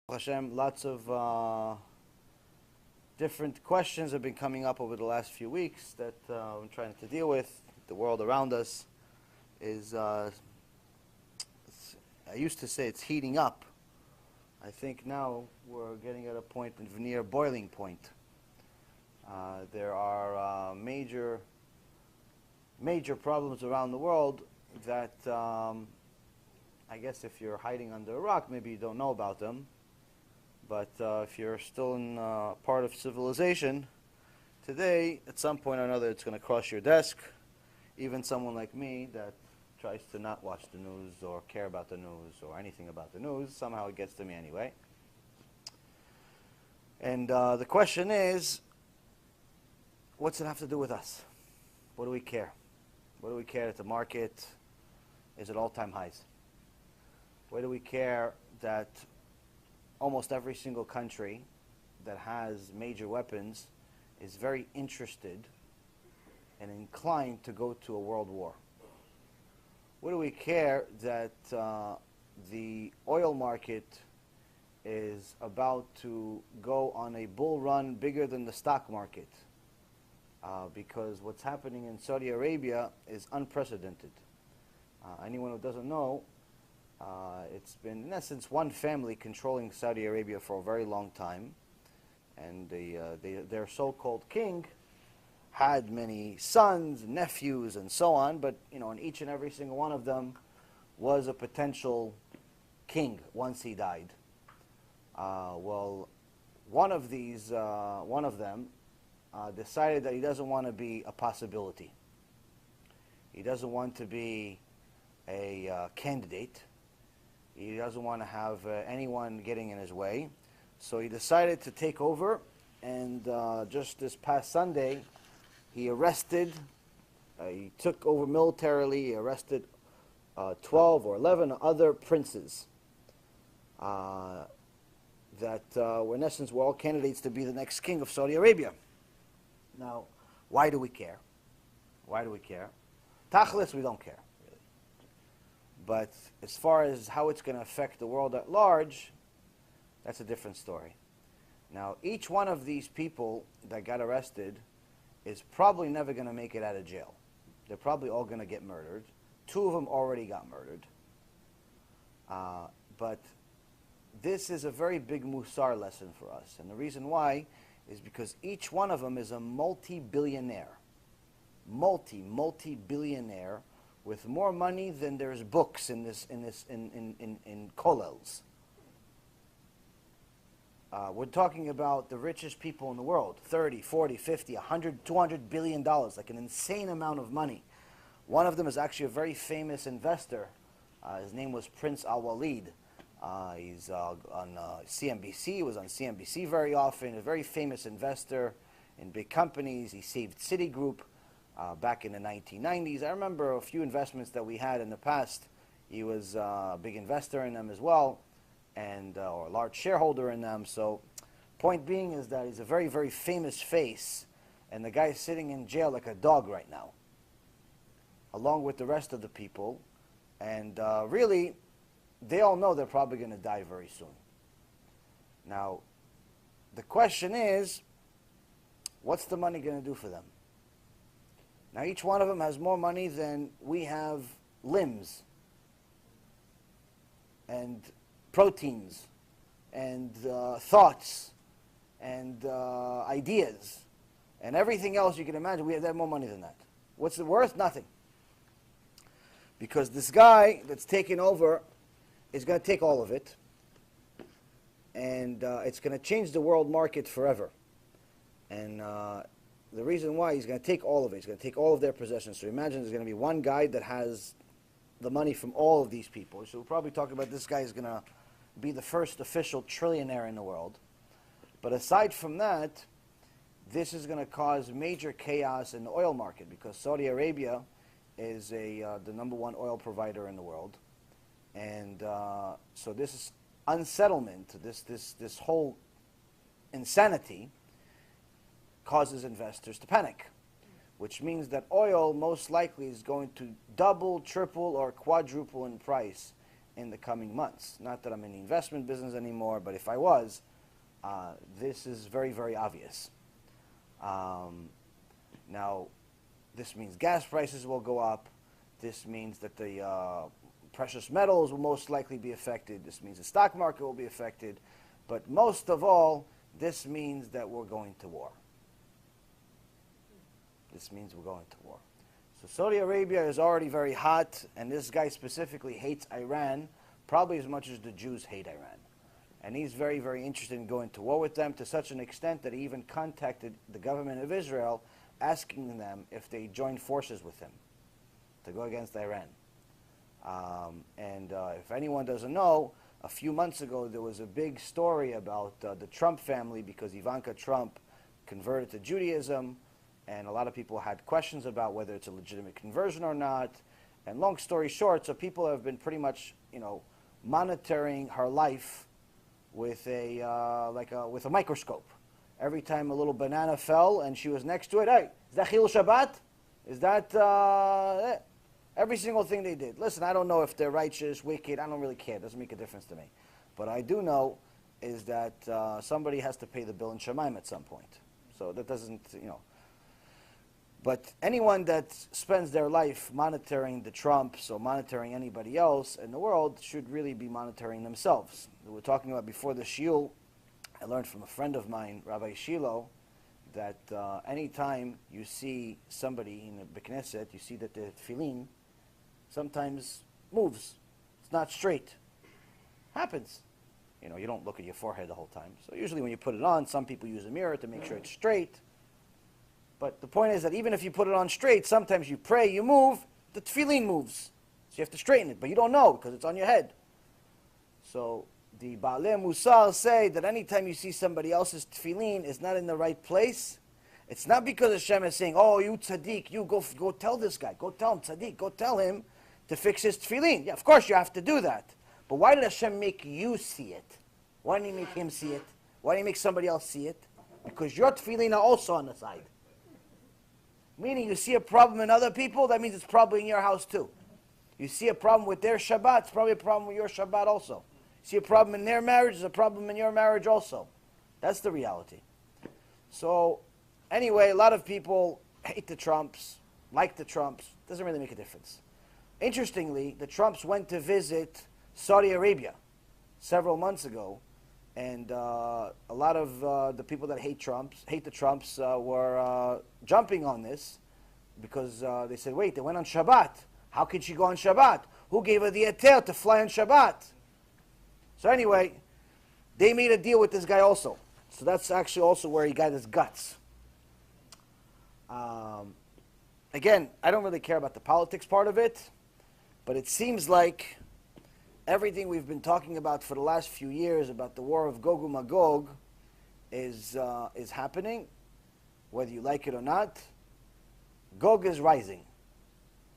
Hashem, lots of different questions have been coming up over the last few weeks that I'm trying to deal with. The world around us is, I used to say it's heating up. I think now we're getting at a point of near boiling point. There are major problems around the world that I guess if you're hiding under a rock, maybe you don't know about them. But if you're still in part of civilization, today, at some point or another, it's going to cross your desk. Even someone like me that tries to not watch the news or care about the news or anything about the news, somehow it gets to me anyway. And the question is, what's it have to do with us? What do we care? What do we care that the market is at all-time highs? Why do we care that almost every single country that has major weapons is very interested and inclined to go to a world war? What do we care that the oil market is about to go on a bull run bigger than the stock market? Because what's happening in Saudi Arabia is unprecedented. Anyone who doesn't know, it's been, in essence, one family controlling Saudi Arabia for a very long time. And their so-called king had many sons, nephews, and so on. But, and each and every single one of them was a potential king once he died. Well, one of them decided that he doesn't want to be a possibility. He doesn't want to be a candidate. He doesn't want to have anyone getting in his way. So he decided to take over, and just this past Sunday, he took over militarily, he arrested 12 or 11 other princes that were, in essence, were all candidates to be the next king of Saudi Arabia. Now, why do we care? Why do we care? Tachlis, we don't care. But as far as how it's going to affect the world at large, that's a different story. Now, each one of these people that got arrested is probably never going to make it out of jail. They're probably all going to get murdered. 2 of them already got murdered. But this is a very big MUSSAR lesson for us. And the reason why is because each one of them is a multi-billionaire. Multi-billionaire with more money than there's books in kollels. We're talking about the richest people in the world, 30, 40, 50, 100, 200 billion dollars, like an insane amount of money. One of them is actually a very famous investor. His name was Prince Al-Walid. He's on CNBC. He was on CNBC very often. A very famous investor in big companies. He saved Citigroup back in the 1990s. I remember a few investments that we had in the past. He was a big investor in them as well, and or a large shareholder in them. So point being is that he's a very, very famous face, and the guy's sitting in jail like a dog right now, along with the rest of the people. And really, they all know they're probably going to die very soon. Now, the question is, what's the money going to do for them? Now, each one of them has more money than we have limbs and proteins and thoughts and ideas and everything else you can imagine. We have more money than that. What's it worth? Nothing. Because this guy that's taken over is going to take all of it, and it's going to change the world market forever. And the reason why, he's going to take all of it. He's going to take all of their possessions. So imagine there's going to be one guy that has the money from all of these people. So we'll probably talk about this guy is going to be the first official trillionaire in the world. But aside from that, this is going to cause major chaos in the oil market, because Saudi Arabia is the #1 oil provider in the world. And so this unsettlement, this whole insanity, causes investors to panic, which means that oil most likely is going to double, triple, or quadruple in price in the coming months. Not that I'm in the investment business anymore, but if I was, this is very, very obvious. Now, this means gas prices will go up. This means that the precious metals will most likely be affected. This means the stock market will be affected. But most of all, this means that we're going to war. This means we're going to war. So Saudi Arabia is already very hot, and this guy specifically hates Iran, probably as much as the Jews hate Iran. And he's very, very interested in going to war with them, to such an extent that he even contacted the government of Israel, asking them if they join forces with him to go against Iran. If anyone doesn't know, a few months ago there was a big story about the Trump family, because Ivanka Trump converted to Judaism, and a lot of people had questions about whether it's a legitimate conversion or not. And long story short, so people have been pretty much, monitoring her life with with a microscope. Every time a little banana fell and she was next to it, hey, is that Chilul Shabbat? Is that every single thing they did? Listen, I don't know if they're righteous, wicked. I don't really care. It doesn't make a difference to me. But I do know is that somebody has to pay the bill in Shemaim at some point. So that doesn't, But anyone that spends their life monitoring the Trumps or monitoring anybody else in the world should really be monitoring themselves. We were talking about before the shiur. I learned from a friend of mine, Rabbi Shilo, that anytime you see somebody in the Knesset, you see that the tefillin sometimes moves. It's not straight. Happens. You don't look at your forehead the whole time. So usually when you put it on, some people use a mirror to make sure it's straight. But the point is that even if you put it on straight, sometimes you pray, you move, the tefillin moves. So you have to straighten it, but you don't know because it's on your head. So the Baalei MUSSAR say that anytime you see somebody else's tefillin is not in the right place, it's not because Hashem is saying, oh, you tzaddik, you go tell this guy, go tell him, tzaddik, go tell him to fix his tefillin. Yeah, of course you have to do that. But why did Hashem make you see it? Why didn't he make him see it? Why didn't he make somebody else see it? Because your tefillin are also on the side. Meaning you see a problem in other people, that means it's probably in your house too. You see a problem with their Shabbat, it's probably a problem with your Shabbat also. You see a problem in their marriage, there's a problem in your marriage also. That's the reality. So, anyway, a lot of people hate the Trumps, like the Trumps. Doesn't really make a difference. Interestingly, the Trumps went to visit Saudi Arabia several months ago, and a lot of the people that hate the Trumps, were jumping on this because they said, wait, they went on Shabbat. How could she go on Shabbat? Who gave her the heter to fly on Shabbat? So anyway, they made a deal with this guy also. So that's actually also where he got his guts. Again, I don't really care about the politics part of it, but it seems like everything we've been talking about for the last few years about the war of Gog and Magog is happening, whether you like it or not. Gog is rising.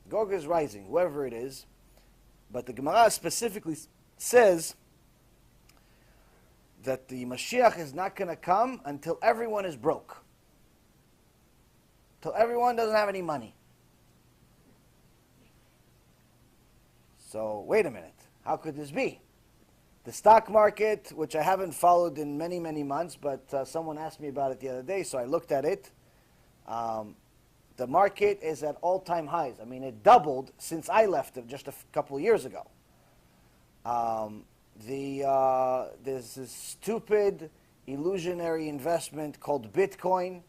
Gog is rising, whoever it is. But the Gemara specifically says that the Mashiach is not going to come until everyone is broke. Till everyone doesn't have any money. So, wait a minute. How could this be? The stock market, which I haven't followed in many, many months, but someone asked me about it the other day, so I looked at it. The market is at all-time highs. I mean, it doubled since I left it just a couple of years ago. There's this stupid, illusionary investment called Bitcoin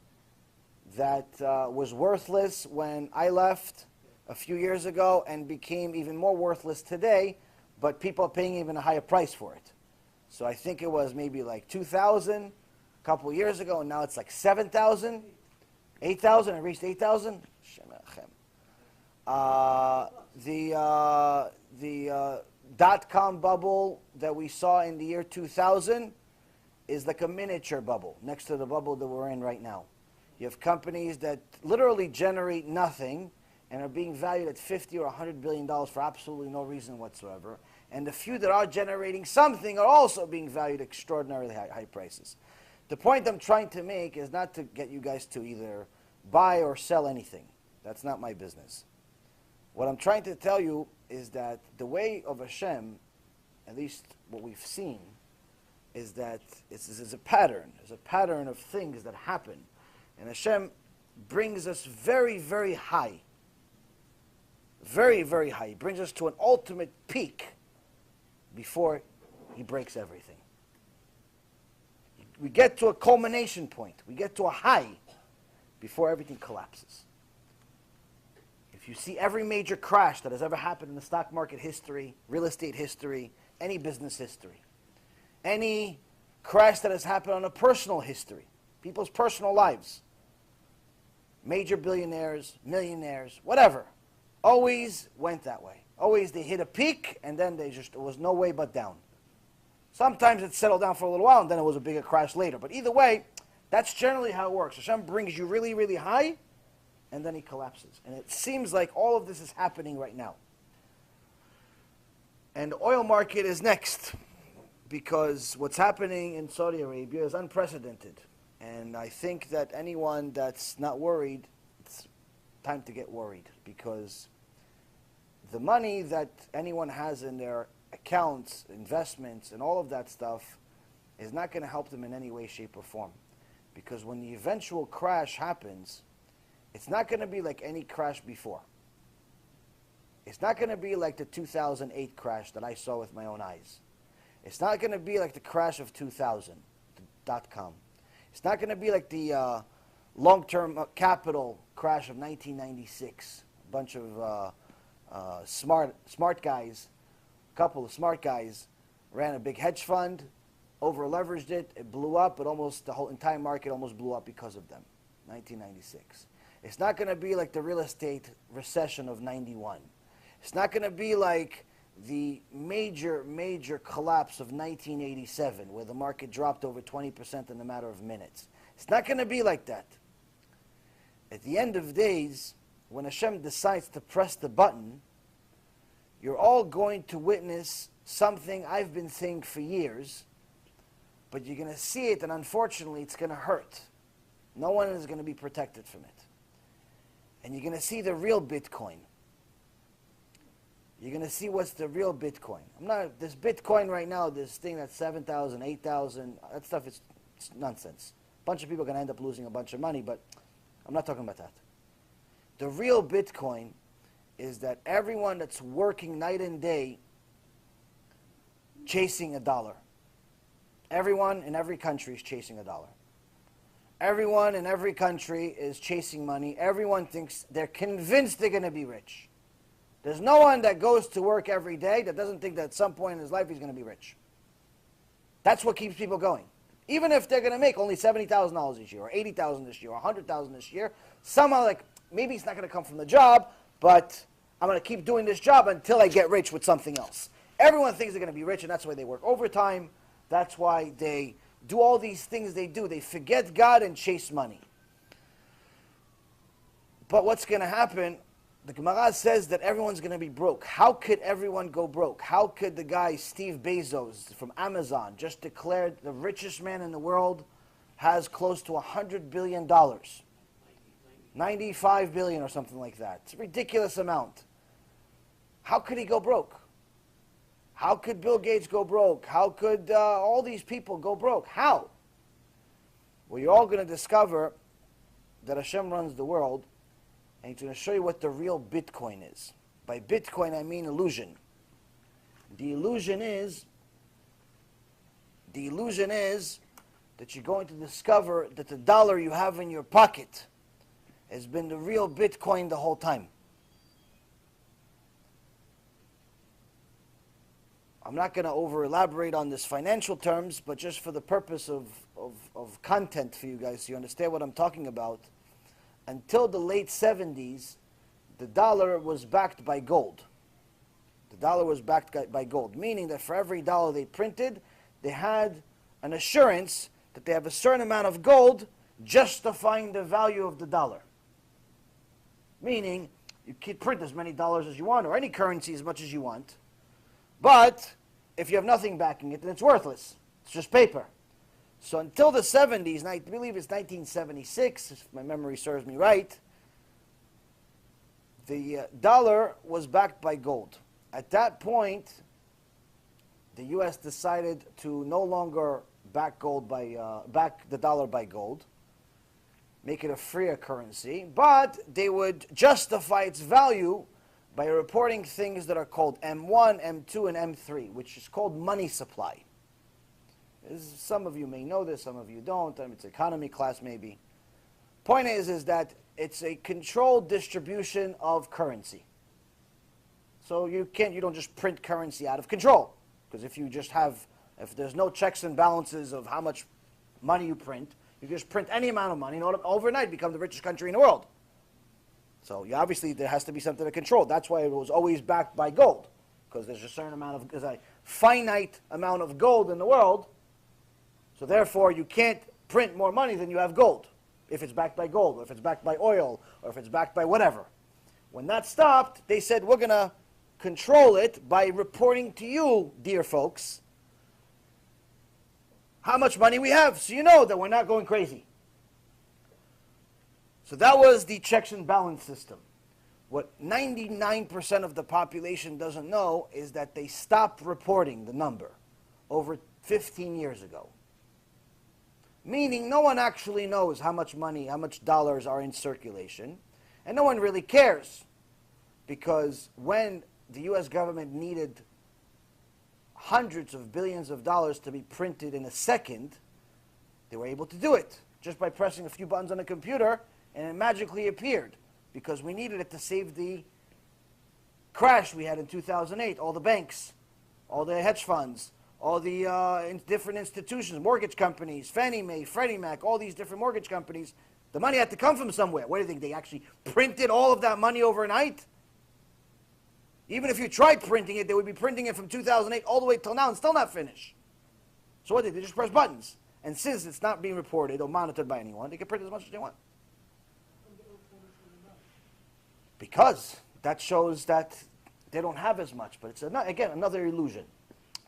that was worthless when I left a few years ago and became even more worthless today, but people are paying even a higher price for it. So I think it was maybe like 2,000 a couple of years ago, and now it's like 7,000, 8,000. It reached 8,000. The dot-com bubble that we saw in the year 2000 is like a miniature bubble next to the bubble that we're in right now. You have companies that literally generate nothing and are being valued at $50 or $100 billion for absolutely no reason whatsoever. And the few that are generating something are also being valued at extraordinarily high prices. The point I'm trying to make is not to get you guys to either buy or sell anything. That's not my business. What I'm trying to tell you is that the way of Hashem at least what we've seen, is that it's a pattern. There's a pattern of things that happen. And Hashem brings us very, very high. Very, very high. He brings us to an ultimate peak before He breaks everything. We get to a culmination point. We get to a high before everything collapses. If you see every major crash that has ever happened in the stock market history, real estate history, any business history, any crash that has happened on a personal history, people's personal lives, major billionaires, millionaires, whatever, always went that way. Always they hit a peak and then there was no way but down. Sometimes it settled down for a little while and then it was a bigger crash later. But either way, that's generally how it works. Hashem brings you really, really high and then He collapses. And it seems like all of this is happening right now. And the oil market is next, because what's happening in Saudi Arabia is unprecedented. And I think that anyone that's not worried, it's time to get worried, because the money that anyone has in their accounts, investments, and all of that stuff is not going to help them in any way, shape, or form. Because when the eventual crash happens, it's not going to be like any crash before. It's not going to be like the 2008 crash that I saw with my own eyes. It's not going to be like the crash of 2000, the .com. It's not going to be like the long-term capital crash of 1996. A bunch of smart guys, a couple of smart guys, ran a big hedge fund, over-leveraged it, it blew up, but almost the whole entire market almost blew up because of them. 1996. It's not going to be like the real estate recession of 91. It's not going to be like the major collapse of 1987, where the market dropped over 20% in a matter of minutes. It's not going to be like that. At the end of days, when Hashem decides to press the button, you're all going to witness something I've been saying for years, but you're going to see it, and unfortunately, it's going to hurt. No one is going to be protected from it. And you're going to see the real Bitcoin. You're going to see what's the real Bitcoin. This Bitcoin right now, this thing that's 7,000, 8,000, that stuff is nonsense. A bunch of people are going to end up losing a bunch of money, but I'm not talking about that. The real Bitcoin is that everyone that's working night and day chasing a dollar. Everyone in every country is chasing a dollar. Everyone in every country is chasing money. Everyone thinks, they're convinced they're going to be rich. There's no one that goes to work every day that doesn't think that at some point in his life he's going to be rich. That's what keeps people going. Even if they're going to make only $70,000 this year, or $80,000 this year, or $100,000 this year, somehow, like, maybe it's not going to come from the job, but I'm going to keep doing this job until I get rich with something else. Everyone thinks they're going to be rich, and that's why they work overtime. That's why they do all these things they do. They forget God and chase money. But what's going to happen, the Gemara says that everyone's going to be broke. How could everyone go broke? How could the guy Steve Bezos from Amazon just declared the richest man in the world has close to $100 billion? 95 billion or something like that. It's a ridiculous amount. How could he go broke? How could Bill Gates go broke? How could all these people go broke? How? Well, you're all going to discover that Hashem runs the world, and He's going to show you what the real Bitcoin is. By Bitcoin, I mean illusion. The illusion is that you're going to discover that the dollar you have in your pocket has been the real Bitcoin the whole time. I'm not going to over-elaborate on this financial terms, but just for the purpose of content for you guys, so you understand what I'm talking about, until the late 70s, the dollar was backed by gold. The dollar was backed by gold, meaning that for every dollar they printed, they had an assurance that they have a certain amount of gold justifying the value of the dollar. Meaning, you can print as many dollars as you want, or any currency as much as you want, but if you have nothing backing it, then it's worthless. It's just paper. So until the 70s, and I believe it's 1976, if my memory serves me right, the dollar was backed by gold. At that point, the U.S. decided to no longer back the dollar by gold, make it a freer currency, but they would justify its value by reporting things that are called M1, M2, and M3, which is called money supply. Some of you may know this, some of you don't. It's economy class maybe. Point is that it's a controlled distribution of currency. So you don't just print currency out of control. Because if there's no checks and balances of how much money you print, you just print any amount of money and overnight become the richest country in the world. So obviously there has to be something to control. That's why it was always backed by gold. Because there's a finite amount of gold in the world. So therefore you can't print more money than you have gold. If it's backed by gold, or if it's backed by oil, or if it's backed by whatever. When that stopped, they said, we're going to control it by reporting to you, dear folks, how much money we have, so you know that we're not going crazy. So that was the checks and balance system. What 99% of the population doesn't know is that they stopped reporting the number over 15 years ago. Meaning no one actually knows how much money, how much dollars are in circulation, and no one really cares. Because when the US government needed hundreds of billions of dollars to be printed in a second, they were able to do it just by pressing a few buttons on a computer, and it magically appeared because we needed it to save the crash we had in 2008. All the banks, all the hedge funds, all the different institutions, mortgage companies, Fannie Mae, Freddie Mac, all these different mortgage companies, the money had to come from somewhere. What do you think? They actually printed all of that money overnight? Even if you tried printing it, they would be printing it from 2008 all the way till now and still not finish. So what did they just press buttons? And since it's not being reported or monitored by anyone, they can print as much as they want. Because that shows that they don't have as much. But it's, again, another illusion.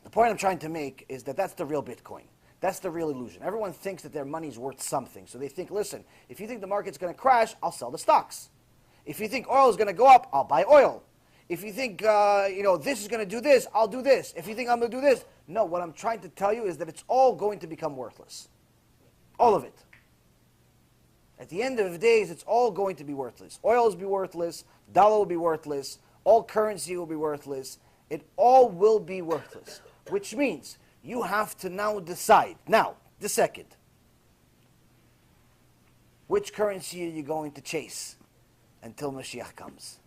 The point I'm trying to make is that that's the real Bitcoin. That's the real illusion. Everyone thinks that their money's worth something. So they think, listen, if you think the market's going to crash, I'll sell the stocks. If you think oil is going to go up, I'll buy oil. If you think this is going to do this, I'll do this. If you think I'm going to do this, no. What I'm trying to tell you is that it's all going to become worthless. All of it. At the end of the days, it's all going to be worthless. Oil will be worthless. Dollar will be worthless. All currency will be worthless. It all will be worthless. Which means you have to now decide. Now, the second. Which currency are you going to chase until Mashiach comes?